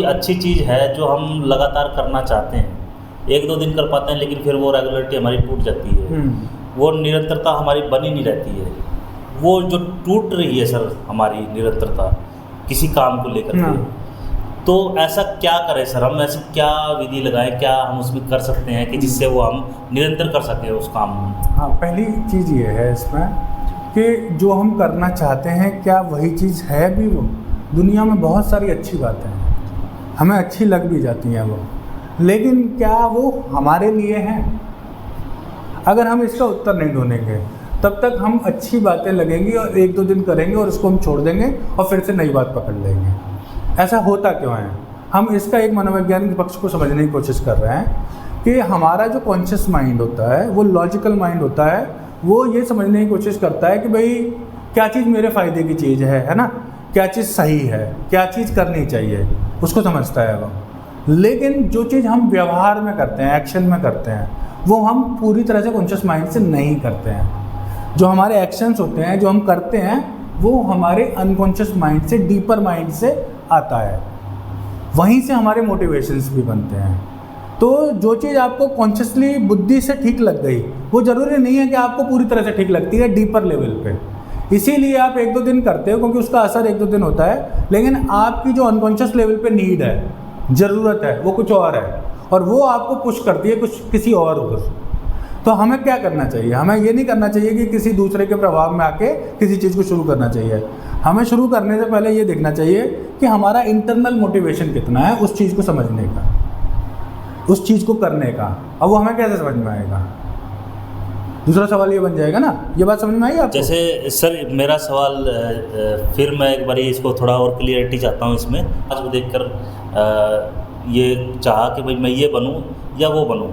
अच्छी चीज़ है जो हम लगातार करना चाहते हैं, 1-2 दिन कर पाते हैं लेकिन फिर वो रेगुलरिटी हमारी टूट जाती है, वो निरंतरता हमारी बनी नहीं रहती है। वो जो टूट रही है सर हमारी निरंतरता किसी काम को लेकर के, तो ऐसा क्या करें सर, हम ऐसी क्या विधि लगाएं, क्या हम उसमें कर सकते हैं कि जिससे वो हम निरंतर कर सकें उस काम में? हाँ, पहली चीज़ ये है इसमें कि जो हम करना चाहते हैं क्या वही चीज़ है भी वो। दुनिया में बहुत सारी अच्छी बातें हैं, हमें अच्छी लग भी जाती हैं वो, लेकिन क्या वो हमारे लिए हैं? अगर हम इसका उत्तर नहीं ढूंढेंगे तब तक हम अच्छी बातें लगेंगी और 1-2 दिन करेंगे और उसको हम छोड़ देंगे और फिर से नई बात पकड़ लेंगे। ऐसा होता क्यों है? हम इसका एक मनोवैज्ञानिक पक्ष को समझने की कोशिश कर रहे हैं कि हमारा जो कॉन्शियस माइंड होता है, वो लॉजिकल माइंड होता है, वो ये समझने की कोशिश करता है कि भाई क्या चीज़ मेरे फ़ायदे की चीज़ है ना, क्या चीज़ सही है, क्या चीज़ करनी चाहिए, उसको समझता है वो। लेकिन जो चीज़ हम व्यवहार में करते हैं, एक्शन में करते हैं, वो हम पूरी तरह से कॉन्शियस माइंड से नहीं करते हैं। जो हमारे एक्शंस होते हैं, जो हम करते हैं, वो हमारे अनकॉन्शियस माइंड से, डीपर माइंड से आता है, वहीं से हमारे मोटिवेशंस भी बनते हैं। तो जो चीज़ आपको कॉन्शियसली बुद्धि से ठीक लग गई, वो ज़रूरी नहीं है कि आपको पूरी तरह से ठीक लगती है डीपर लेवल पे। इसीलिए आप 1-2 दिन करते हो क्योंकि उसका असर 1-2 दिन होता है, लेकिन आपकी जो अनकॉन्शियस लेवल पे नीड है, ज़रूरत है, वो कुछ और है और वो आपको पुश करती है कुछ किसी और ओर। तो हमें क्या करना चाहिए? हमें ये नहीं करना चाहिए कि किसी दूसरे के प्रभाव में आके किसी चीज़ को शुरू करना चाहिए। हमें शुरू करने से पहले ये देखना चाहिए कि हमारा इंटरनल मोटिवेशन कितना है उस चीज़ को समझने का, उस चीज़ को करने का। अब वो हमें कैसे समझ में आएगा? दूसरा सवाल ये बन जाएगा ना, ये बात समझ में आई आपको? जैसे सर मेरा सवाल फिर मैं एक बार इसको थोड़ा और क्लियरिटी चाहता हूँ इसमें। आज को देखकर ये चाहा कि भाई मैं ये बनूँ या वो बनूँ,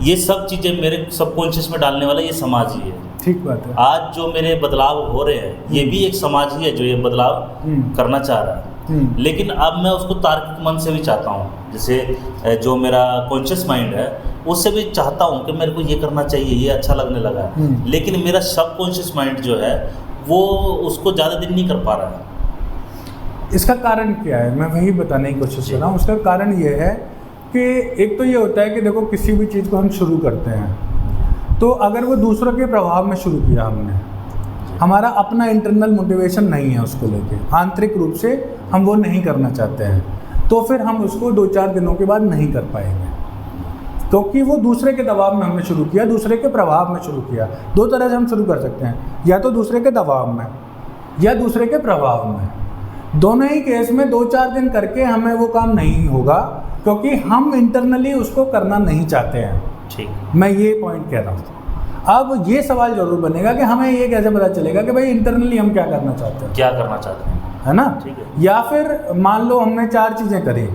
ये सब चीज़ें मेरे सबकॉन्शियस में डालने वाला ये समाज ही है। ठीक बात है। आज जो मेरे बदलाव हो रहे हैं ये भी एक समाज ही है जो ये बदलाव करना चाह रहा है। लेकिन अब मैं उसको तार्किक मन से भी चाहता हूँ, जैसे जो मेरा कॉन्शियस माइंड है उससे भी चाहता हूँ कि मेरे को ये करना चाहिए, ये अच्छा लगने लगा है, लेकिन मेरा सबकॉन्शियस माइंड जो है वो उसको ज़्यादा दिन नहीं कर पा रहा है। इसका कारण क्या है? मैं वही बताने की कोशिश कर रहा हूँ। उसका कारण ये है कि एक तो ये होता है कि देखो किसी भी चीज़ को हम शुरू करते हैं तो अगर वो दूसरों के प्रभाव में शुरू किया हमने, हमारा अपना इंटरनल मोटिवेशन नहीं है उसको लेके, आंतरिक रूप से हम वो नहीं करना चाहते हैं, तो फिर हम उसको 2-4 दिनों के बाद नहीं कर पाएंगे, क्योंकि वो दूसरे के दबाव में हमने शुरू किया, दूसरे के प्रभाव में शुरू किया। 2 तरह से हम शुरू कर सकते हैं, या तो दूसरे के दबाव में या दूसरे के प्रभाव में। दोनों ही केस में 2-4 दिन करके हमें वो काम नहीं होगा, क्योंकि हम इंटरनली उसको करना नहीं चाहते हैं। ठीक, मैं मैं ये पॉइंट कह रहा हूँ। अब ये सवाल जरूर बनेगा कि हमें ये कैसे पता चलेगा कि भाई इंटरनली हम क्या करना चाहते हैं, क्या करना चाहते हैं, है ना? ठीक है। या फिर मान लो हमने 4 चीज़ें करी,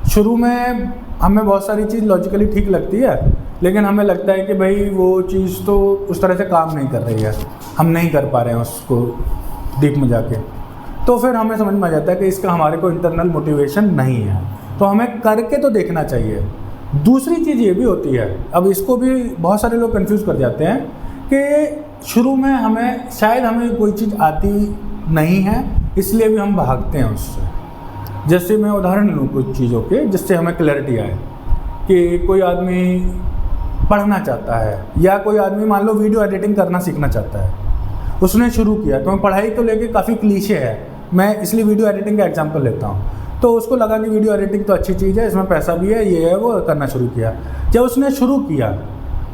शुरू में हमें बहुत सारी चीज़ लॉजिकली ठीक लगती है, लेकिन हमें लगता है कि भाई वो चीज़ तो उस तरह से काम नहीं कर रही है, हम नहीं कर पा रहे हैं उसको डीप में जाके, तो फिर हमें समझ में आ जाता है कि इसका हमारे को इंटरनल मोटिवेशन नहीं है, तो हमें करके तो देखना चाहिए। दूसरी चीज़ ये भी होती है, अब इसको भी बहुत सारे लोग कंफ्यूज कर जाते हैं कि शुरू में हमें कोई चीज़ आती नहीं है, इसलिए भी हम भागते हैं उससे। जैसे मैं उदाहरण लूँ कुछ चीज़ों के जिससे हमें क्लैरिटी आए कि कोई आदमी पढ़ना चाहता है या कोई आदमी मान लो वीडियो एडिटिंग करना सीखना चाहता है, उसने शुरू किया, क्योंकि पढ़ाई को लेके काफ़ी क्लीशे है, मैं इसलिए वीडियो एडिटिंग का एग्जांपल लेता हूँ। तो उसको लगा कि वीडियो एडिटिंग तो अच्छी चीज़ है, इसमें पैसा भी है, ये है, वो करना शुरू किया। जब उसने शुरू किया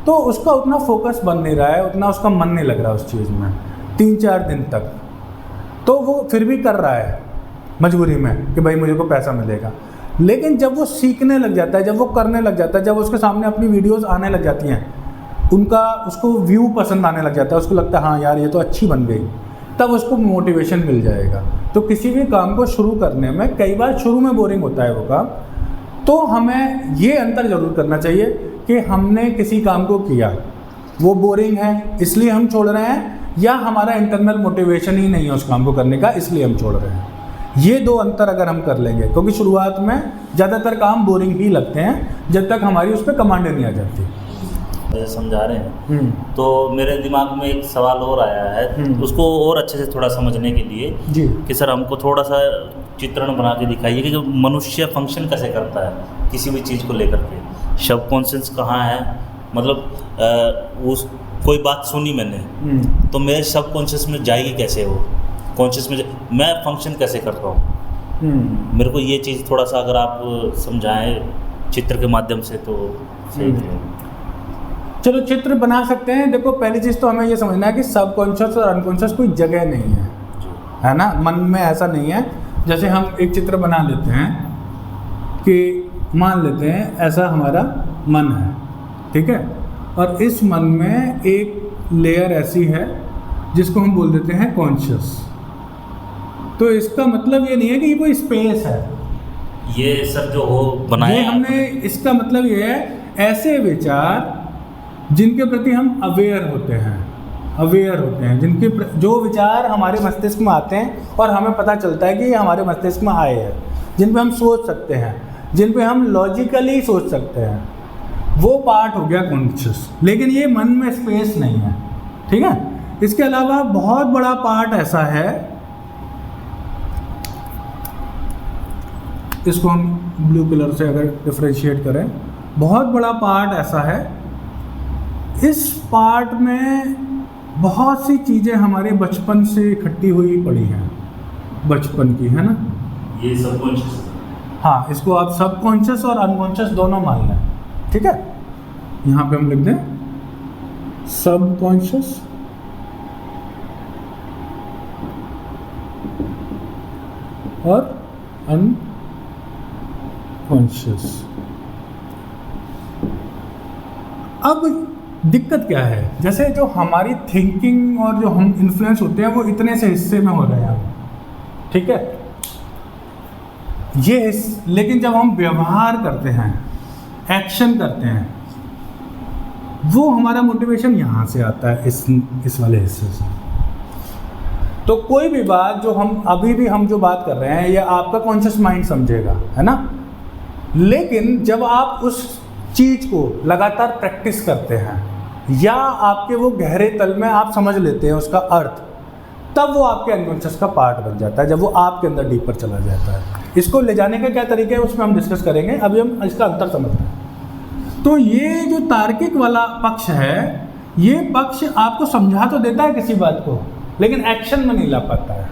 तो उसका उतना फोकस बन नहीं रहा है, उतना उसका मन नहीं लग रहा उस चीज़ में 3-4 दिन तक, तो वो फिर भी कर रहा है मजबूरी में कि भाई मुझे को पैसा मिलेगा। लेकिन जब वो सीखने लग जाता है, जब वो करने लग जाता है, जब उसके सामने अपनी वीडियोज़ आने लग जाती हैं, उसको व्यू पसंद आने लग जाता है, उसको लगता है हाँ यार ये तो अच्छी बन गई, तब उसको मोटिवेशन मिल जाएगा। तो किसी भी काम को शुरू करने में कई बार शुरू में बोरिंग होता है वो काम, तो हमें ये अंतर ज़रूर करना चाहिए कि हमने किसी काम को किया, वो बोरिंग है इसलिए हम छोड़ रहे हैं, या हमारा इंटरनल मोटिवेशन ही नहीं है उस काम को करने का इसलिए हम छोड़ रहे हैं। ये 2 अंतर अगर हम कर लेंगे, क्योंकि शुरुआत में ज़्यादातर काम बोरिंग ही लगते हैं जब तक हमारी उस पर कमांड नहीं आ जाती। जैसे समझा रहे हैं तो मेरे दिमाग में एक सवाल और आया है, उसको और अच्छे से थोड़ा समझने के लिए जी कि सर हमको थोड़ा सा चित्रण बना के दिखाइए कि जो मनुष्य फंक्शन कैसे करता है किसी भी चीज़ को लेकर के, सबकॉन्शियस कहाँ है, मतलब उस कोई बात सुनी मैंने तो मेरे सबकॉन्शियस में जाएगी कैसे, वो कॉन्शियस में मैं फंक्शन कैसे कर रहा हूँ। मेरे को ये चीज़ थोड़ा सा अगर आप समझाएं चित्र के माध्यम से तो सही है। चलो चित्र बना सकते हैं। देखो पहली चीज़ तो हमें ये समझना है कि सबकॉन्शियस और अनकॉन्शियस कोई जगह नहीं है ना, मन में ऐसा नहीं है। जैसे हम एक चित्र बना लेते हैं कि मान लेते हैं ऐसा हमारा मन है, ठीक है, और इस मन में एक लेयर ऐसी है जिसको हम बोल देते हैं कॉन्शियस। तो इसका मतलब ये नहीं है कि ये कोई स्पेस है, ये सब जो हो बनाया ये हमने, इसका मतलब ये है ऐसे विचार जिनके प्रति हम अवेयर होते हैं, जिनके जो विचार हमारे मस्तिष्क में आते हैं और हमें पता चलता है कि ये हमारे मस्तिष्क में आए हैं, जिन पे हम सोच सकते हैं, जिन पे हम लॉजिकली सोच सकते हैं, वो पार्ट हो गया कॉन्शियस। लेकिन ये मन में स्पेस नहीं है, ठीक है। इसके अलावा बहुत बड़ा पार्ट ऐसा है, इसको हम ब्लू कलर से अगर डिफरेंशिएट करें, बहुत बड़ा पार्ट ऐसा है, इस पार्ट में बहुत सी चीज़ें हमारे बचपन से इकट्ठी हुई पड़ी हैं, बचपन की, है ना। ये सबकॉन्शियस, हाँ, इसको आप सबकॉन्शियस और अनकॉन्शियस दोनों मान लें, ठीक है। यहाँ पे हम लिख दें सबकॉन्शियस और अनकॉन्शियस। अब दिक्कत क्या है, जैसे जो हमारी थिंकिंग और जो हम इन्फ्लुएंस होते हैं वो इतने से हिस्से में हो रहे हैं, ठीक है, ये लेकिन जब हम व्यवहार करते हैं, एक्शन करते हैं, वो हमारा मोटिवेशन यहाँ से आता है, इस वाले हिस्से से। तो कोई भी बात जो हम अभी भी हम जो बात कर रहे हैं ये आपका कॉन्शियस माइंड समझेगा, है ना। लेकिन जब आप उस चीज़ को लगातार प्रैक्टिस करते हैं या आपके वो गहरे तल में आप समझ लेते हैं उसका अर्थ, तब वो आपके अनकॉन्शियस का पार्ट बन जाता है, जब वो आपके अंदर डीपर चला जाता है। इसको ले जाने का क्या तरीका है उसमें हम डिस्कस करेंगे, अभी हम इसका अंतर समझते हैं। तो ये जो तार्किक वाला पक्ष है, ये पक्ष आपको समझा तो देता है किसी बात को, लेकिन एक्शन में नहीं ला पाता है।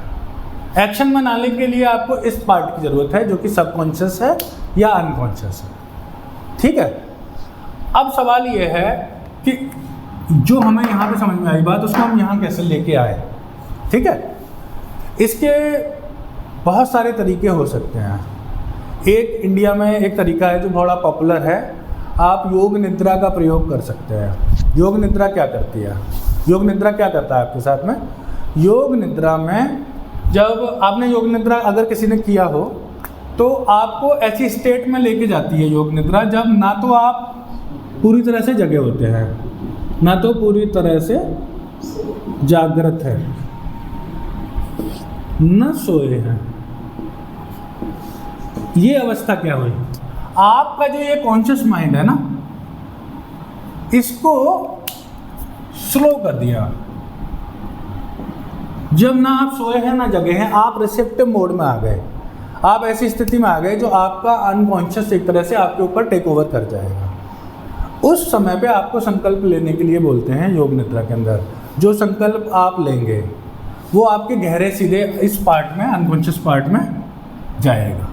एक्शन में लाने के लिए आपको इस पार्ट की ज़रूरत है जो कि सबकॉन्शियस है या अनकॉन्शियस है, ठीक है। अब सवाल ये है कि जो हमें यहाँ पे समझ में आई बात, उसको हम यहाँ कैसे लेके आए, ठीक है। इसके बहुत सारे तरीके हो सकते हैं। एक इंडिया में एक तरीका है जो बड़ा पॉपुलर है, आप योग निद्रा का प्रयोग कर सकते हैं। योग निद्रा क्या करती है, योग निद्रा क्या करता है आपके साथ में, योग निद्रा में जब आपने योग निद्रा अगर किसी ने किया हो तो आपको ऐसी स्टेट में लेके जाती है योग निद्रा जब ना तो आप पूरी तरह से जगे होते हैं, ना तो पूरी तरह से जागृत है, न सोए हैं। ये अवस्था क्या हुई, आपका जो ये कॉन्शियस माइंड है ना, इसको स्लो कर दिया। जब ना आप सोए हैं ना जगे हैं, आप रिसेप्टिव मोड में आ गए, आप ऐसी स्थिति में आ गए जो आपका अनकॉन्शियस एक तरह से आपके ऊपर टेक ओवर कर जाएगा। उस समय पे आपको संकल्प लेने के लिए बोलते हैं योग निद्रा के अंदर। जो संकल्प आप लेंगे वो आपके गहरे सीधे इस पार्ट में, अनकॉन्शियस पार्ट में जाएगा,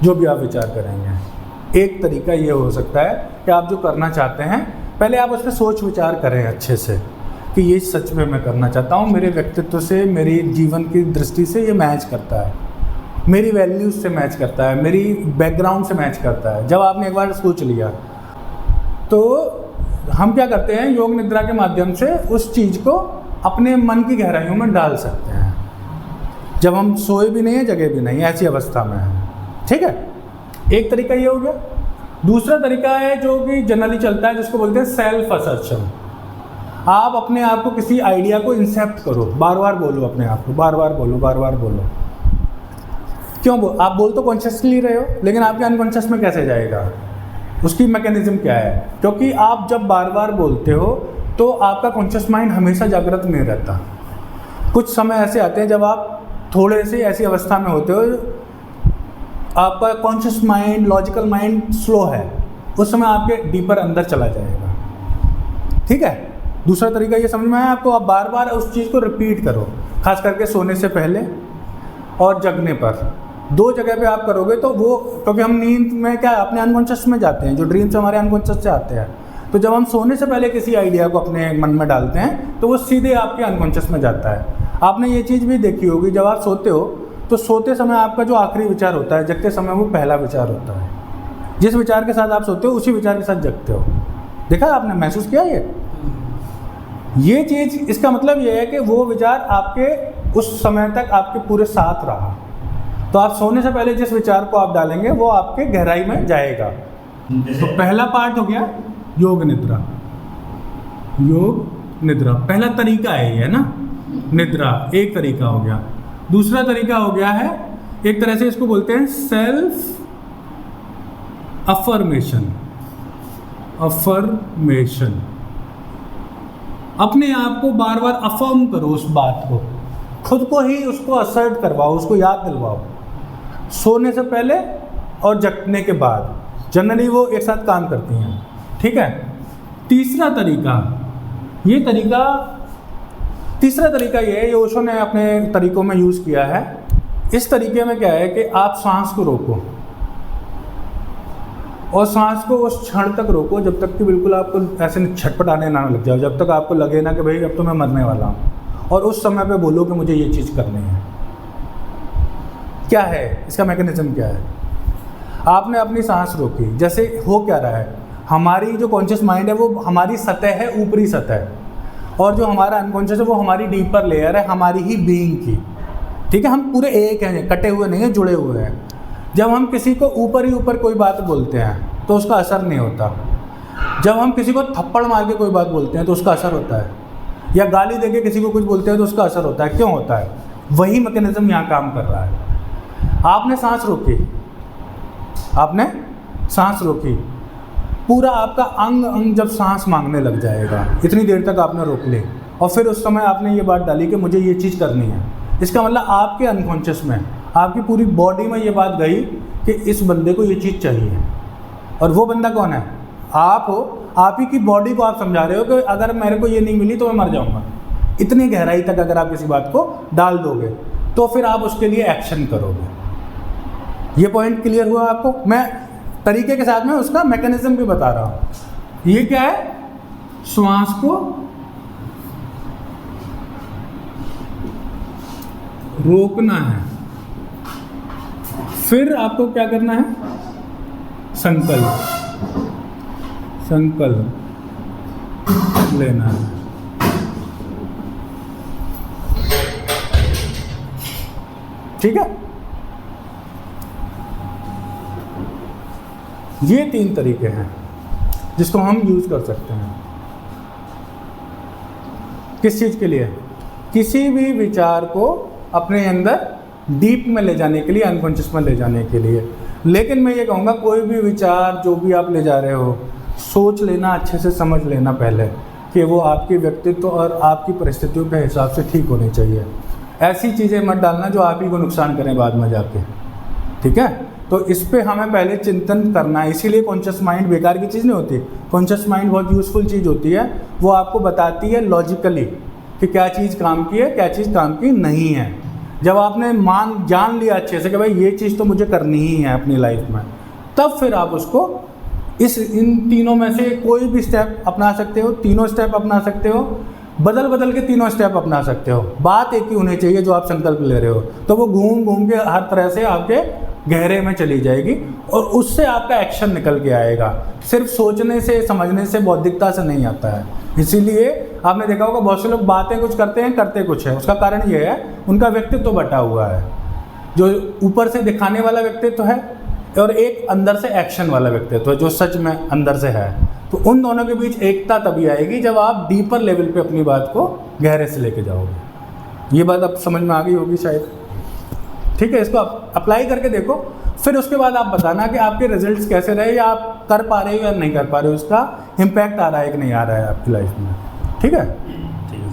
जो भी आप विचार करेंगे। एक तरीका ये हो सकता है कि आप जो करना चाहते हैं पहले आप उस पर सोच विचार करें अच्छे से कि ये सच में मैं करना चाहता हूँ, मेरे व्यक्तित्व से, मेरी जीवन की दृष्टि से ये मैच करता है, मेरी वैल्यूज से मैच करता है, मेरी बैकग्राउंड से मैच करता है। जब आपने एक बार सोच लिया तो हम क्या करते हैं, योग निद्रा के माध्यम से उस चीज़ को अपने मन की गहराइयों में डाल सकते हैं, जब हम सोए भी नहीं हैं जगे भी नहीं, ऐसी अवस्था में है, ठीक है। एक तरीका ये हो गया। दूसरा तरीका है जो कि जनरली चलता है, जिसको बोलते हैं सेल्फ असर्शन। आप अपने आप को किसी आइडिया को इंसेप्ट करो, बार बार बोलो अपने आप को, बार बार बोलो, बार बार बोलो। क्यों आप बोल तो कॉन्शियसली रहे हो, लेकिन आपके अनकॉन्शियस में कैसे जाएगा, उसकी मैकेनिज्म क्या है? क्योंकि आप जब बार बार बोलते हो तो आपका कॉन्शियस माइंड हमेशा जागृत नहीं रहता। कुछ समय ऐसे आते हैं जब आप थोड़े से ऐसी अवस्था में होते हो आपका conscious mind, logical mind slow है, उस समय आपके डीपर अंदर चला जाएगा। ठीक है। दूसरा तरीका ये समझ में आया आपको, आप बार बार उस चीज़ को रिपीट करो, खास करके सोने से पहले और जगने पर। 2 जगह पे आप करोगे तो वो, क्योंकि हम नींद में क्या अपने अनकॉन्शियस में जाते हैं, जो ड्रीम्स हमारे अनकॉन्शियस से आते हैं, तो जब हम सोने से पहले किसी आइडिया को अपने मन में डालते हैं तो वो सीधे आपके अनकॉन्शियस में जाता है। आपने ये चीज़ भी देखी होगी, जब आप सोते हो तो सोते समय आपका जो आखिरी विचार होता है, जगते समय वो पहला विचार होता है। जिस विचार के साथ आप सोते हो उसी विचार के साथ जगते हो। देखा आपने, महसूस किया ये चीज़? इसका मतलब ये है कि वो विचार आपके उस समय तक आपके पूरे साथ रहा। तो आप सोने से पहले जिस विचार को आप डालेंगे वो आपके गहराई में जाएगा। तो पहला पार्ट हो गया योग निद्रा। योग निद्रा पहला तरीका है ये ना, निद्रा एक तरीका हो गया। दूसरा तरीका हो गया है, एक तरह से इसको बोलते हैं सेल्फ अफर्मेशन। अफर्मेशन, अपने आप को बार बार अफर्म करो, उस बात को, खुद को ही उसको असर्ट करवाओ, उसको याद दिलवाओ, सोने से पहले और जगने के बाद। जनरली वो एक साथ काम करती हैं। ठीक है। तीसरा तरीका ये है, ये ओशो ने अपने तरीकों में यूज़ किया है। इस तरीके में क्या है कि आप सांस को रोको और सांस को उस क्षण तक रोको जब तक कि बिल्कुल आपको ऐसे छटपटाने ना लग जाए, जब तक आपको लगे ना कि भाई अब तो मैं मरने वाला हूँ, और उस समय पे बोलो कि मुझे ये चीज़ करनी है। क्या है इसका मैकेनिज्म, क्या है? आपने अपनी सांस रोकी, जैसे हो क्या रहा है, हमारी जो कॉन्शियस माइंड है वो हमारी सतह है, ऊपरी सतह, और जो हमारा अनकॉन्शियस है वो हमारी डीपर लेयर है, हमारी ही बीइंग की। ठीक है। हम पूरे एक हैं, कटे हुए नहीं हैं, जुड़े हुए हैं। जब हम किसी को ऊपर ही ऊपर कोई बात बोलते हैं तो उसका असर नहीं होता। जब हम किसी को थप्पड़ मार के कोई बात बोलते हैं तो उसका असर होता है, या गाली देके किसी को कुछ बोलते हैं तो उसका असर होता है। क्यों होता है? वही मैकेनिज्म यहाँ काम कर रहा है। आपने सांस रोकी, पूरा आपका अंग जब सांस मांगने लग जाएगा, इतनी देर तक आपने रोक ली, और फिर उस समय आपने ये बात डाली कि मुझे ये चीज़ करनी है। इसका मतलब आपके अनकॉन्शियस में, आपकी पूरी बॉडी में ये बात गई कि इस बंदे को ये चीज़ चाहिए। और वो बंदा कौन है? आप हो। आप ही की बॉडी को आप समझा रहे हो कि अगर मेरे को ये नहीं मिली तो मैं मर जाऊँगा। इतनी गहराई तक अगर आप किसी बात को डाल दोगे तो फिर आप उसके लिए एक्शन करोगे। ये पॉइंट क्लियर हुआ आपको? मैं तरीके के साथ में उसका मैकेनिज्म भी बता रहा हूँ। ये क्या है? श्वास को रोकना है, फिर आपको क्या करना है? संकल्प लेना है। ठीक है। ये 3 तरीके हैं जिसको हम यूज़ कर सकते हैं। किस चीज़ के लिए? किसी भी विचार को अपने अंदर डीप में ले जाने के लिए, अनकॉन्शियस में ले जाने के लिए। लेकिन मैं ये कहूँगा, कोई भी विचार जो भी आप ले जा रहे हो, सोच लेना, अच्छे से समझ लेना पहले कि वो आपके व्यक्तित्व और आपकी परिस्थितियों के हिसाब से ठीक होनी चाहिए। ऐसी चीज़ें मत डालना जो आप ही को नुकसान करें बाद में जाके। ठीक है। तो इस पे हमें पहले चिंतन करना है। इसीलिए कॉन्शियस माइंड बेकार की चीज़ नहीं होती। कॉन्शियस माइंड बहुत यूज़फुल चीज़ होती है। वो आपको बताती है लॉजिकली कि क्या चीज़ काम की है, क्या चीज़ काम की नहीं है। जब आपने जान लिया अच्छे से कि भाई ये चीज़ तो मुझे करनी ही है अपनी लाइफ में, तब फिर आप उसको इन तीनों में से कोई भी स्टेप अपना सकते हो। तीनों स्टेप अपना सकते हो, बदल के तीनों स्टेप अपना सकते हो। बात एक ही होनी चाहिए जो आप संकल्प ले रहे हो, तो वो घूम के हर तरह से आपके गहरे में चली जाएगी और उससे आपका एक्शन निकल के आएगा। सिर्फ सोचने से, समझने से, बौद्धिकता से नहीं आता है। इसीलिए आपने देखा होगा बहुत से लोग बातें कुछ करते हैं, करते कुछ है। उसका कारण ये है उनका व्यक्तित्व बटा हुआ है, जो ऊपर से दिखाने वाला व्यक्तित्व है और एक अंदर से एक्शन वाला व्यक्तित्व है जो सच में अंदर से है। तो उन दोनों के बीच एकता तभी आएगी जब आप डीपर लेवल पे अपनी बात को गहरे से लेके जाओगे। ये बात अब समझ में आ गई होगी शायद। ठीक है। इसको आप अप्लाई करके देखो, फिर उसके बाद आप बताना कि आपके रिजल्ट्स कैसे रहे, या आप कर पा रहे हो या नहीं कर पा रहे हो, उसका इम्पैक्ट आ रहा है कि नहीं आ रहा है आपकी लाइफ में। ठीक है। ठीक है।